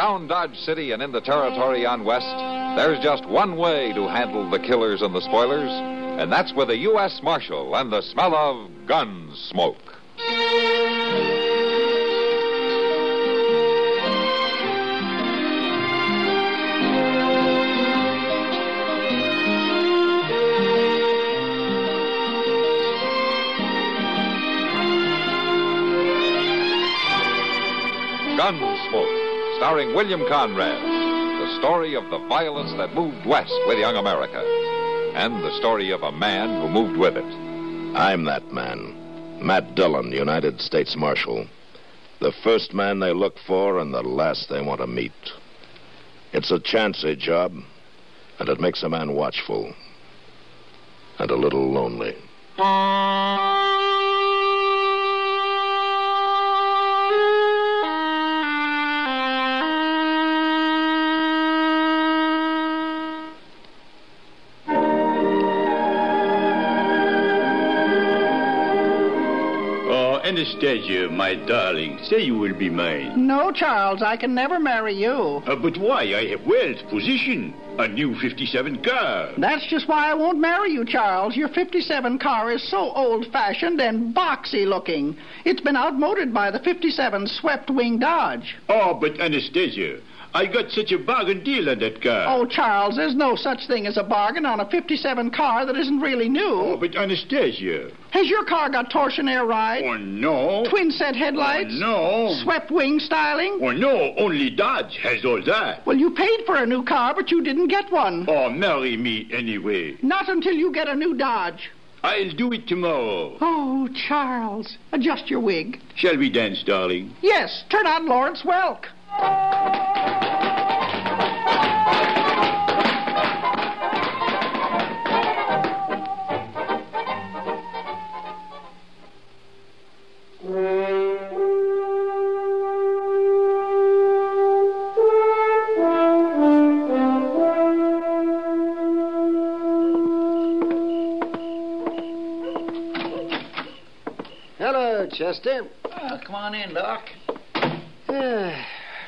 Around Dodge City and in the territory on West, there's just one way to handle the killers and the spoilers, and that's with a U.S. Marshal and the smell of Gunsmoke. Gunsmoke, starring William Conrad. The story of the violence that moved west with young America. And the story of a man who moved with it. I'm that man. Matt Dillon, United States Marshal. The first man they look for and the last they want to meet. It's a chancy job, and it makes a man watchful. And a little lonely. Anastasia, my darling, say you will be mine. No, Charles, I can never marry you. But why? I have wealth, position, a new 57 car. That's just why I won't marry you, Charles. Your 57 car is so old-fashioned and boxy-looking. It's been outmoded by the 57 swept-wing Dodge. Oh, but Anastasia, I got such a bargain deal on that car. Oh, Charles, there's no such thing as a bargain on a 57 car that isn't really new. Oh, but Anastasia. Has your car got torsion air ride? Oh, no. Twin-set headlights? Oh, no. Swept-wing styling? Oh, no. Only Dodge has all that. Well, you paid for a new car, but you didn't get one. Oh, marry me anyway. Not until you get a new Dodge. I'll do it tomorrow. Oh, Charles, adjust your wig. Shall we dance, darling? Yes, turn on Lawrence Welk. Hello, Chester. Oh, come on in, Doc.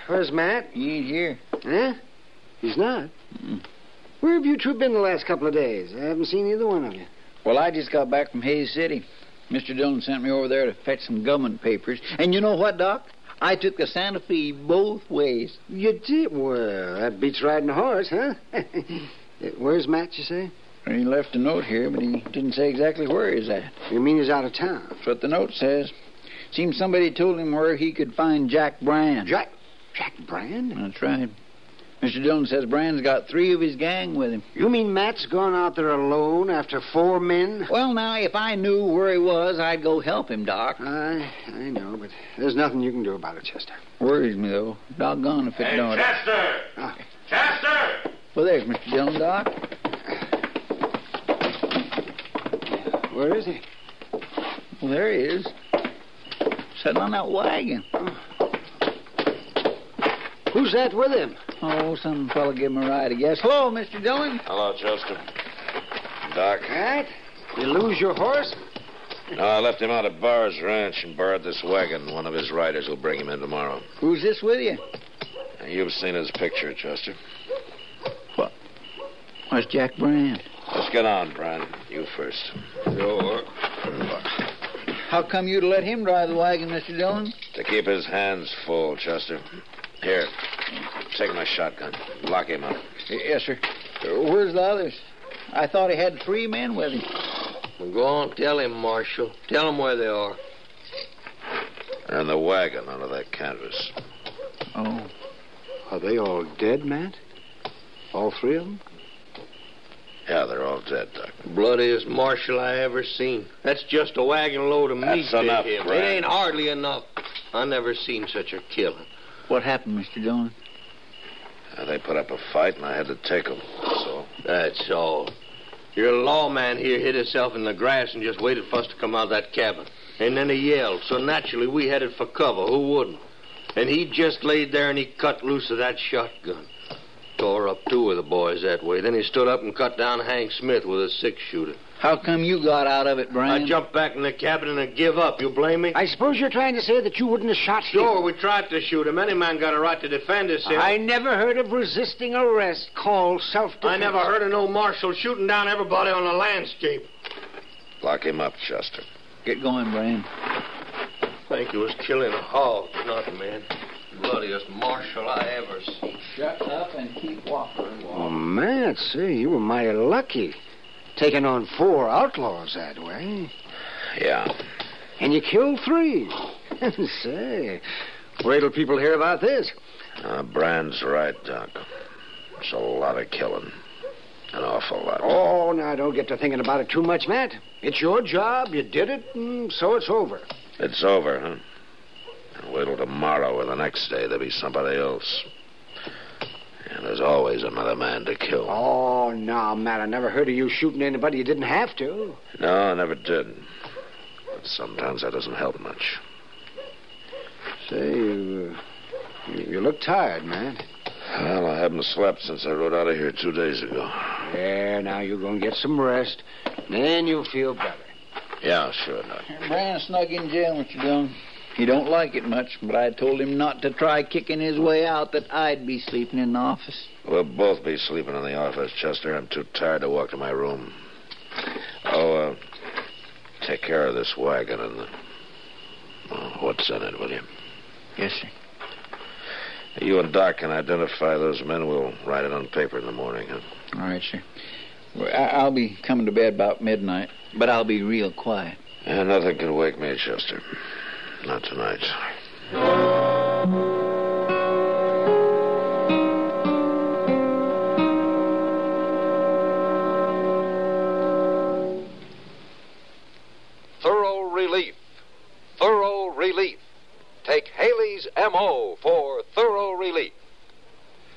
Where's Matt? He ain't here. Huh? He's not? Where have you two been the last couple of days? I haven't seen either one of you. Well, I just got back from Hayes City. Mr. Dillon sent me over there to fetch some government papers. And you know what, Doc? I took the Santa Fe both ways. You did? Well, that beats riding a horse, huh? Where's Matt, you say? He left a note here, but he didn't say exactly where he's at. You mean he's out of town? That's what the note says. Seems somebody told him where he could find Jack Brand. Jack Brand? That's right. Mr. Dillon says Brand's got 3 of his gang with him. You mean Matt's gone out there alone after 4 men? Well, now, if I knew where he was, I'd go help him, Doc. I know, but there's nothing you can do about it, Chester. Worries me, though. Doggone if it don't. Chester! Ah. Chester! Well, there's Mr. Dillon, Doc. Where is he? Well, there he is. Sitting on that wagon. Who's that with him? Oh, some fella give him a ride, I guess. Hello, Mr. Dillon. Hello, Chester. Doc. Matt? You lose your horse? No, I left him out at Barr's ranch and borrowed this wagon. One of his riders will bring him in tomorrow. Who's this with you? You've seen his picture, Chester. What? Where's Jack Brand? Let's get on, Brand. You first. Sure. How come you to let him drive the wagon, Mr. Dillon? To keep his hands full, Chester. Here, take my shotgun. Lock him up. Yes, sir. Where's the others? I thought he had 3 men with him. Well, go on, tell him, Marshal. Tell him where they are. They're in the wagon under that canvas. Oh. Are they all dead, Matt? All 3 of them? Yeah, they're all dead, Doc. Bloodiest marshal I ever seen. That's just a wagon load of meat. That's enough, to him. Brand. It ain't hardly enough. I never seen such a killing. What happened, Mr. Dillon? They put up a fight, and I had to take them. So? That's all. Your lawman here hid himself in the grass and just waited for us to come out of that cabin. And then he yelled, so naturally we headed for cover. Who wouldn't? And he just laid there and he cut loose of that shotgun. tore up 2 of the boys that way. Then he stood up and cut down Hank Smith with a 6-shooter. How come you got out of it, Brian? I jumped back in the cabin and I give up. You blame me? I suppose you're trying to say that you wouldn't have shot him. Sure, we tried to shoot him. Any man got a right to defend himself. I never heard of resisting arrest called self-defense. I never heard of no marshal shooting down everybody on the landscape. Lock him up, Chester. Get going, Brian. Think he was killing a hog, not man. Bloodiest marshal I ever seen. Shut up and keep walking. Oh, man, say, you were mighty lucky. Taking on 4 outlaws that way. Yeah. And you killed 3. Say, wait till people hear about this. Brand's right, Doc. It's a lot of killing. An awful lot. Oh, now, don't get to thinking about it too much, Matt. It's your job. You did it, and so it's over. It's over, huh? Wait till tomorrow or the next day. There'll be somebody else. And there's always another man to kill. Oh, no, Matt, I never heard of you shooting anybody you didn't have to. No, I never did. But sometimes that doesn't help much. Say, you look tired, man. Well, I haven't slept since I rode out of here 2 days ago. There, now you're going to get some rest. Then you'll feel better. Yeah, sure, Doc. Brian snug in jail, Mr. Dillon. He don't like it much, but I told him not to try kicking his way out, that I'd be sleeping in the office. We'll both be sleeping in the office, Chester. I'm too tired to walk to my room. Take care of this wagon and what's in it, will you? Yes, sir. You and Doc can identify those men. We'll write it on paper in the morning, huh? All right, sir. Well, I'll be coming to bed about midnight, but I'll be real quiet. Yeah, nothing can wake me, Chester. Not tonight. Thorough relief. Thorough relief. Take Haley's M.O. for thorough relief.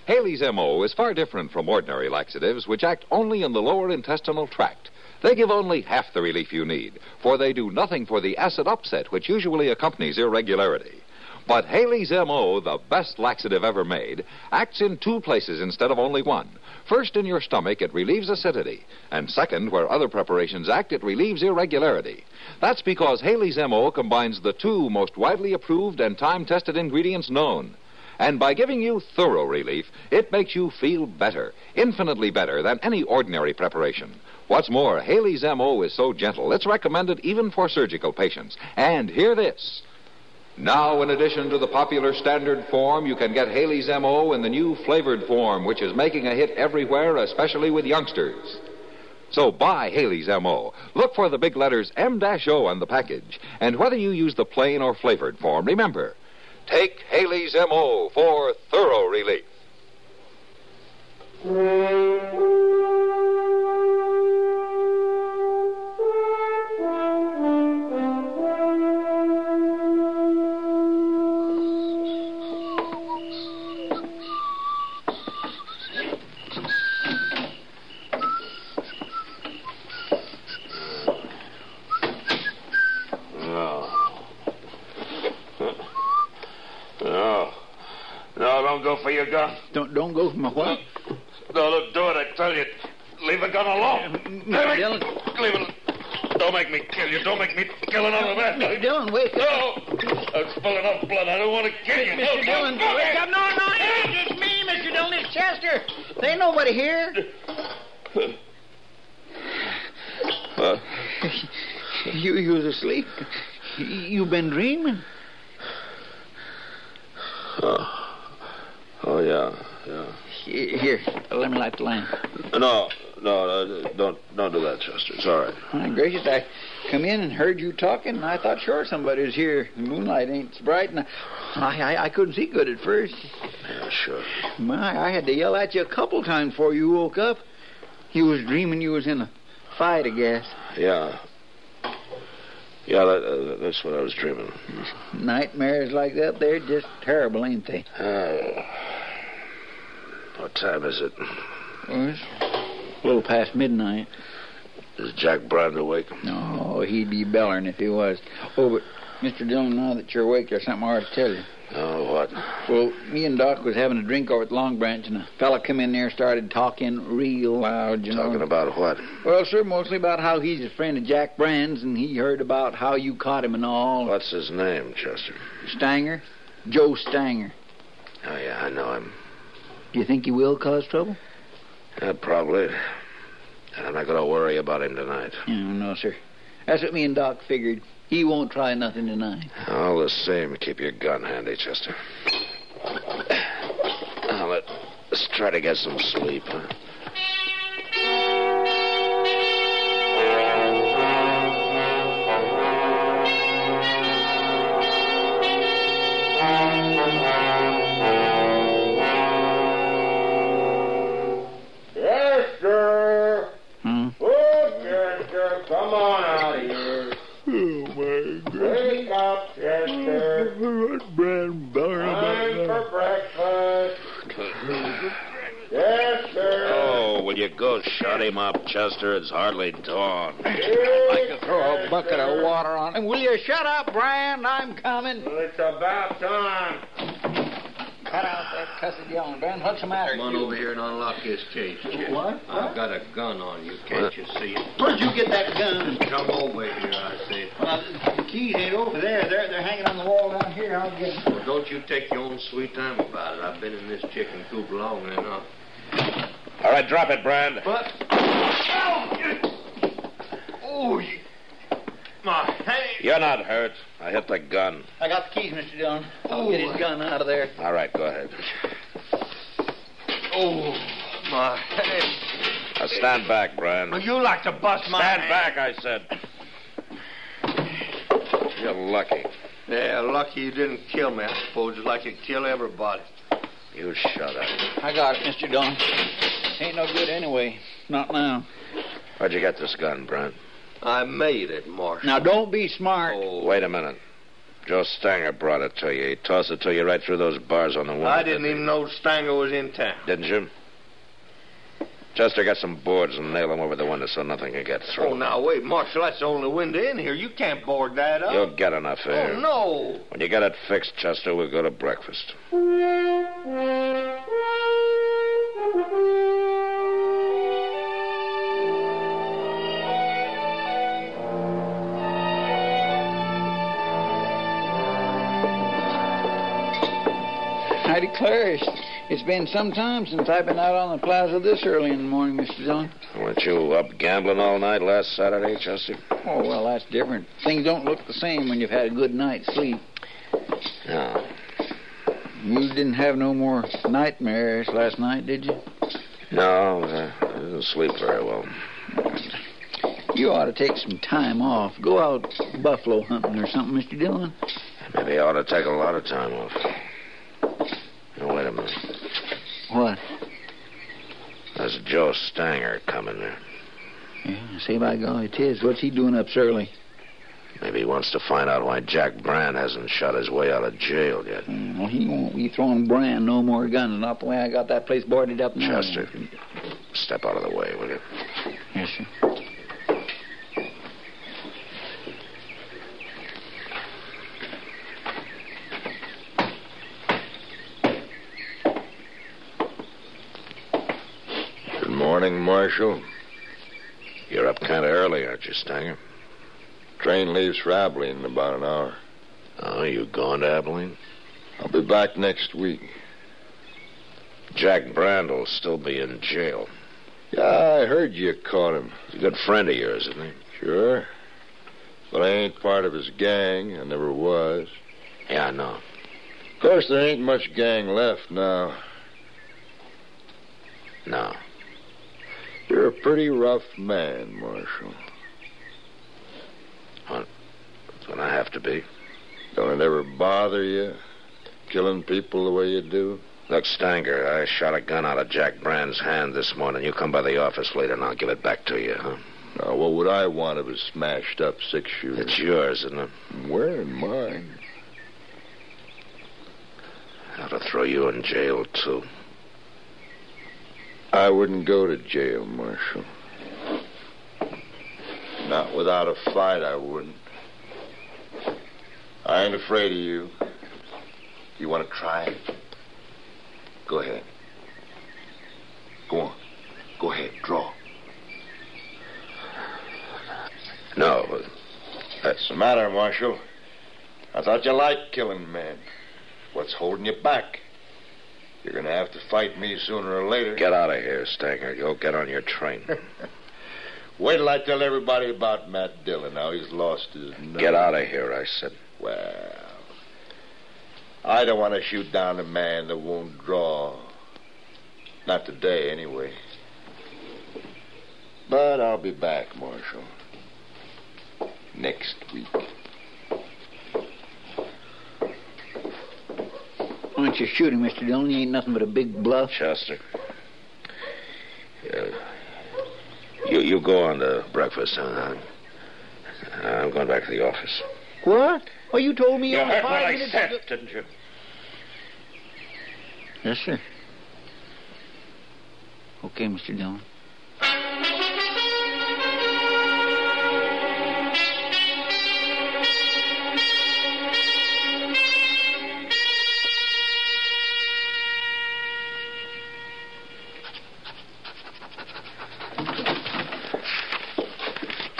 Haley's M.O. is far different from ordinary laxatives, which act only in the lower intestinal tract. They give only half the relief you need, for they do nothing for the acid upset which usually accompanies irregularity. But Haley's M.O., the best laxative ever made, acts in 2 places instead of only 1. First, in your stomach, it relieves acidity. And second, where other preparations act, it relieves irregularity. That's because Haley's M.O. combines the 2 most widely approved and time-tested ingredients known. And by giving you thorough relief, it makes you feel better, infinitely better than any ordinary preparation. What's more, Haley's M.O. is so gentle, it's recommended even for surgical patients. And hear this. Now, in addition to the popular standard form, you can get Haley's M.O. in the new flavored form, which is making a hit everywhere, especially with youngsters. So buy Haley's M.O. Look for the big letters M-O on the package. And whether you use the plain or flavored form, remember, take Haley's M.O. for thorough relief. No, don't go for your gun. Don't go for my what? No, don't do it, I tell you. Leave the gun alone. Dillon. Leave it. Don't make me kill you. Don't make me kill another man. Mr. Dillon, wake up. No. I'm spilling enough blood. I don't want to kill you. Mr. Dillon, wake up. No, it's me, Mr. Dillon. It's Chester. There ain't nobody here. You was asleep. You been dreaming. Oh, yeah. Here, let me light the lamp. No, don't do that, Chester. It's all right. My gracious, I come in and heard you talking, and I thought, sure, somebody was here. The moonlight ain't so bright, and I couldn't see good at first. Yeah, sure. I had to yell at you a couple times before you woke up. You was dreaming you was in a fight, I guess. Yeah, that's what I was dreaming. Nightmares like that, they're just terrible, ain't they? What time is it? Well, it's a little past midnight. Is Jack Brand awake? No, he'd be bellering if he was. Oh, but, Mr. Dillon, now that you're awake, there's something I ought to tell you. Oh, what? Well, me and Doc was having a drink over at Long Branch, and a fella come in there and started talking real loud, you know. Talking about what? Well, sir, mostly about how he's a friend of Jack Brand's, and he heard about how you caught him and all. What's his name, Chester? Stanger? Joe Stanger. Oh, yeah, I know him. Do you think he will cause trouble? Yeah, probably. I'm not going to worry about him tonight. No, sir. That's what me and Doc figured. He won't try nothing tonight. All the same, keep your gun handy, Chester. Now, let's try to get some sleep, huh? Chester! Oh, Chester, come on out here. Oh, my God. Wake up, Chester. Brand Time for breakfast. Chester. Oh, will you go shut him up, Chester? It's hardly dawn. I'd like to throw a bucket of water on him. Will you shut up, Brand? I'm coming. Well, it's about time. Cut out that cussed yelling, Brand. What's the matter? Come on over here and unlock this case, kid. What? I've got a gun on you. Can't you see it? Where'd you get that gun? Come over here, I say. Well, the keys ain't over there. They're hanging on the wall down here. I'll get them. Well, don't you take your own sweet time about it. I've been in this chicken coop long enough. All right, drop it, Brand. But... Oh, my hand. You're not hurt. I hit the gun. I got the keys, Mr. Dillon. I'll get his gun out of there. All right, go ahead. Oh, my hand. Now stand back, Brand. Well, you like to bust my Stand hand. back, I said. You're lucky. Yeah, lucky you didn't kill me. I suppose it's like you kill everybody. You shut up. I got it, Mr. Dillon. Ain't no good anyway. Not now. Where'd you get this gun, Brand? I made it, Marshal. Now, don't be smart. Oh, Wait a minute. Joe Stanger brought it to you. He tossed it to you right through those bars on the wall. I didn't even know Stanger was in town. Didn't you? Chester, got some boards and nail them over the window so nothing can get through. Oh, now, wait, Marshal, that's the only window in here. You can't board that up. You'll get enough air. Oh, no. When you get it fixed, Chester, we'll go to breakfast. I declare, it's been some time since I've been out on the plaza this early in the morning, Mr. Dillon. Weren't you up gambling all night last Saturday, Chester? Oh, well, that's different. Things don't look the same when you've had a good night's sleep. No. You didn't have no more nightmares last night, did you? No, I didn't sleep very well. You ought to take some time off. Go out buffalo hunting or something, Mr. Dillon. Maybe I ought to take a lot of time off. Now, wait a minute. What? There's Joe Stanger coming there. Yeah, say by golly, 'tis. What's he doing up so early? Maybe he wants to find out why Jack Brand hasn't shot his way out of jail yet. Well, he won't be throwing Brand no more guns. Not the way I got that place boarded up now. Chester, step out of the way, will you? Yes, sir. Good morning, Marshal. You're up kind of early, aren't you, Stanger? Train leaves for Abilene in about an hour. Oh, you going to Abilene? I'll be back next week. Jack Brand will still be in jail. Yeah, I heard you caught him. He's a good friend of yours, isn't he? Sure. But I ain't part of his gang. I never was. Yeah, I know. Of course, there ain't much gang left now. No. You're a pretty rough man, Marshal. That's what I have to be. Don't it ever bother you, killing people the way you do? Look, Stanger, I shot a gun out of Jack Brand's hand this morning. You come by the office later and I'll give it back to you, huh? Now, what would I want of a smashed-up six-shooter? It's yours, isn't it? Wearing mine. I'll have to throw you in jail, too. I wouldn't go to jail, Marshal. Not without a fight, I wouldn't. I ain't afraid of you. You want to try? Go ahead. Go on. Go ahead. Draw. No, but What's the matter, Marshal? I thought you liked killing men. What's holding you back? You're going to have to fight me sooner or later. get out of here, Stanger. Go get on your train. Wait till I tell everybody about Matt Dillon. Now he's lost his nerve. Get out of here, I said. Well, I don't want to shoot down a man that won't draw. Not today, anyway. But I'll be back, Marshal. Next week. Why don't you shoot him, Mr. Dillon? You ain't nothing but a big bluff. Chester. You go on to breakfast. I'm going back to the office. What? Well, you told me You only heard what 5 I minutes said, ago. didn't you? Yes, sir. Okay, Mr. Dillon.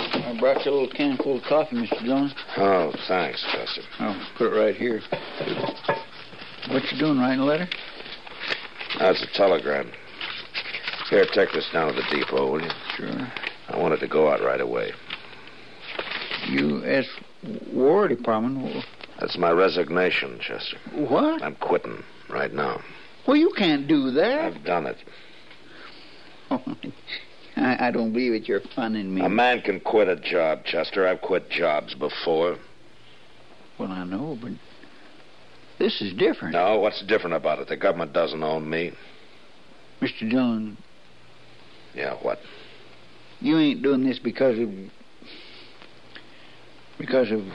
I brought you a little can full of coffee, Mr. Dillon. Oh, thanks, Chester. I'll put it right here. What you doing, writing a letter? That's a telegram. Here, take this down to the depot, will you? Sure. I wanted to go out right away. U.S. War Department? That's my resignation, Chester. What? I'm quitting right now. Well, you can't do that. I've done it. Oh, I don't believe it. You're funning me. A man can quit a job, Chester. I've quit jobs before. Well, I know, but this is different. No, what's different about it? The government doesn't own me. Mr. Dillon, Yeah, what? you ain't doing this because of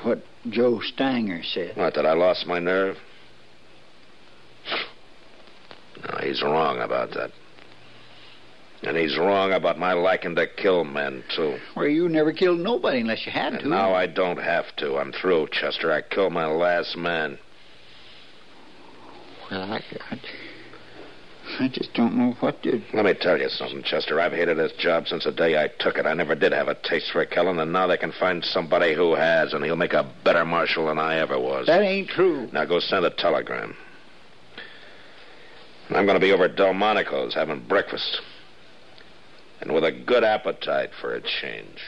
what Joe Stanger said. What, that I lost my nerve? No, he's wrong about that. And he's wrong about my liking to kill men, too. Well, you never killed nobody unless you had to. And now I don't have to. I'm through, Chester. I killed my last man. Well, I just don't know what to... Let me tell you something, Chester. I've hated this job since the day I took it. I never did have a taste for killing, and now they can find somebody who has, and he'll make a better marshal than I ever was. That ain't true. Now go send a telegram. And I'm going to be over at Delmonico's having breakfast. And with a good appetite for a change.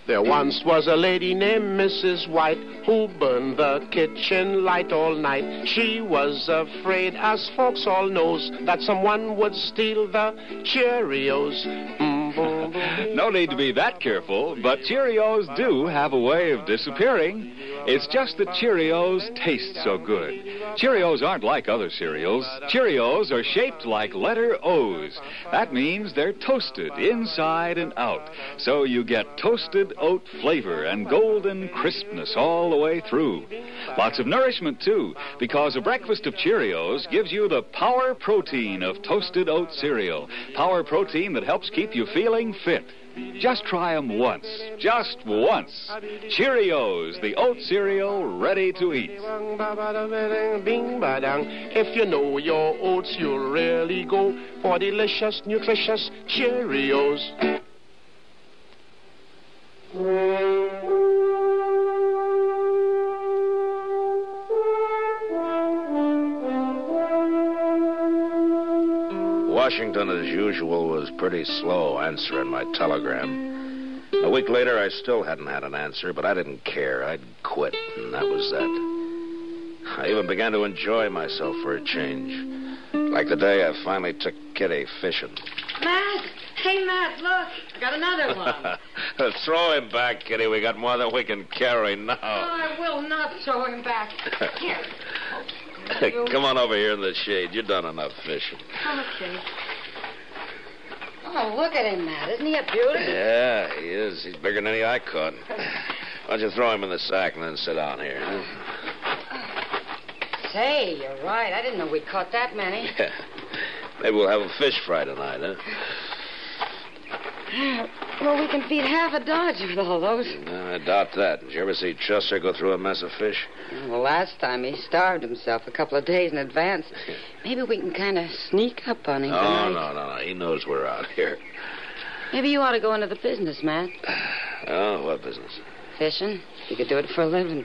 There once was a lady named Mrs. White who burned the kitchen light all night. She was afraid, as folks all knows, that someone would steal the Cheerios. No need to be that careful, but Cheerios do have a way of disappearing. It's just that Cheerios taste so good. Cheerios aren't like other cereals. Cheerios are shaped like letter O's. That means they're toasted inside and out. So you get toasted oat flavor and golden crispness all the way through. Lots of nourishment, too, because a breakfast of Cheerios gives you the power protein of toasted oat cereal. Power protein that helps keep you feeling fit. Just try them once. Just once. Cheerios, the oat cereal ready to eat. If you know your oats, you'll really go for delicious, nutritious Cheerios. Washington, as usual, was pretty slow answering my telegram. A week later, I still hadn't had an answer, but I didn't care. I'd quit, and that was that. I even began to enjoy myself for a change. Like the day I finally took Kitty fishing. Matt! Hey, Matt, look. I got another one. Throw him back, Kitty. We got more than we can carry now. Oh, I will not throw him back. Here. Come on over here in the shade. You've done enough fishing. Okay. Oh, look at him, Matt. Isn't he a beauty? Yeah, he is. He's bigger than any I caught. Why don't you throw him in the sack and then sit down here? Say, you're right. I didn't know we caught that many. Yeah. Maybe we'll have a fish fry tonight, huh? Well, we can feed half a Dodge with all those. No, I doubt that. Did you ever see Chester go through a mess of fish? Well, last time he starved himself a couple of days in advance. Maybe we can kind of sneak up on him tonight. No. He knows we're out here. Maybe you ought to go into the business, Matt. Oh, what business? Fishing. You could do it for a living.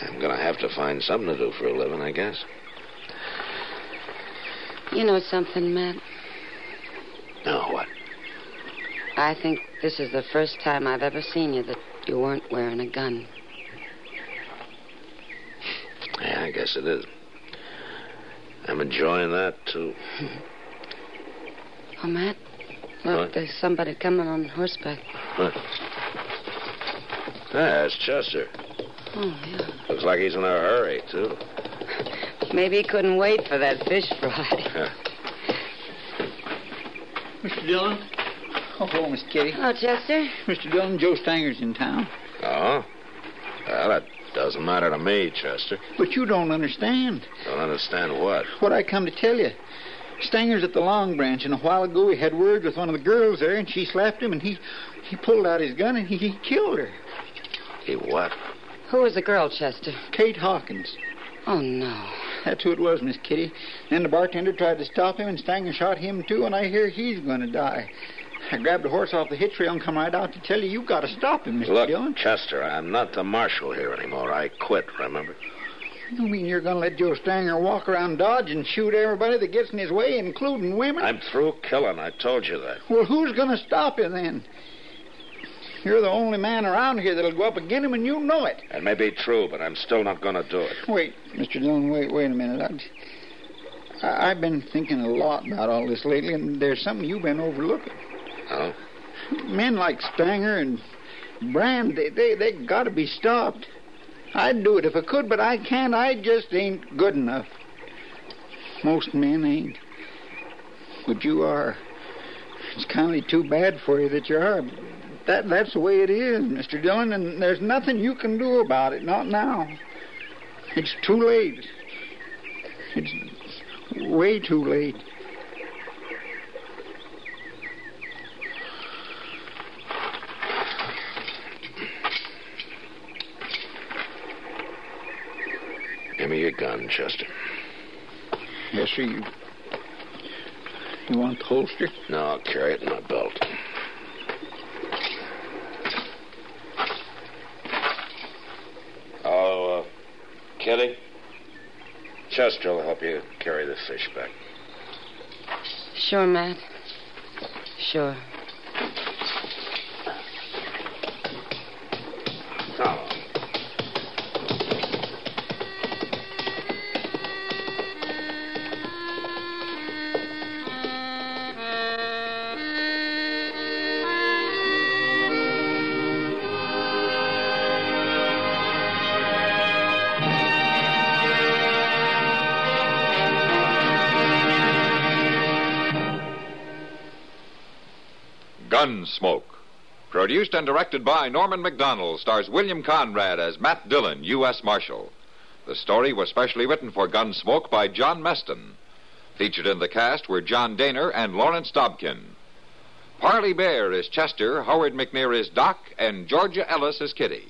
I'm going to have to find something to do for a living, I guess. You know something, Matt? No, what? I think this is the first time I've ever seen you that you weren't wearing a gun. Yeah, I guess it is. I'm enjoying that, too. Oh, Matt, look, What? there's somebody coming on horseback. What? Yeah, it's Chester. Oh, yeah. Looks like he's in a hurry, too. Maybe he couldn't wait for that fish fry. Mr. Dillon? Oh, hello, Miss Kitty. Oh, Chester? Mr. Dillon, Joe Stanger's in town. Oh? Well, that doesn't matter to me, Chester. But you don't understand. Don't understand what? What I come to tell you. Stanger's at the Long Branch, and a while ago he had words with one of the girls there, and she slapped him, and he pulled out his gun, and he killed her. He what? Who was the girl, Chester? Kate Hawkins. Oh, no. That's who it was, Miss Kitty. Then the bartender tried to stop him, and Stanger shot him, too, and I hear he's going to die. I grabbed the horse off the hitch rail and come right out to tell you got to stop him, Mr. Dillon. Look, Chester, I'm not the marshal here anymore. I quit, remember? You mean you're going to let Joe Stanger walk around Dodge and shoot everybody that gets in his way, including women? I'm through killing. I told you that. Well, who's going to stop you then? You're the only man around here that'll go up against him, and you know it. That may be true, but I'm still not going to do it. Wait, Mr. Dillon, wait a minute. I've been thinking a lot about all this lately, and there's something you've been overlooking. Oh? Men like Stanger and Brand, they got to be stopped. I'd do it if I could, but I can't. I just ain't good enough. Most men ain't. But you are. It's kind of too bad for you that you are. That's the way it is, Mr. Dillon, and there's nothing you can do about it, not now. It's too late. It's way too late. Give me your gun, Chester. Yes, sir. You want the holster? No, I'll carry it in my belt. Oh, Kitty? Chester will help you carry the fish back. Sure, Matt. Sure. Oh. Gunsmoke. Produced and directed by Norman MacDonald, stars William Conrad as Matt Dillon, U.S. Marshal. The story was specially written for Gunsmoke by John Meston. Featured in the cast were John Daner and Lawrence Dobkin. Parley Bear is Chester, Howard McNear is Doc, and Georgia Ellis is Kitty.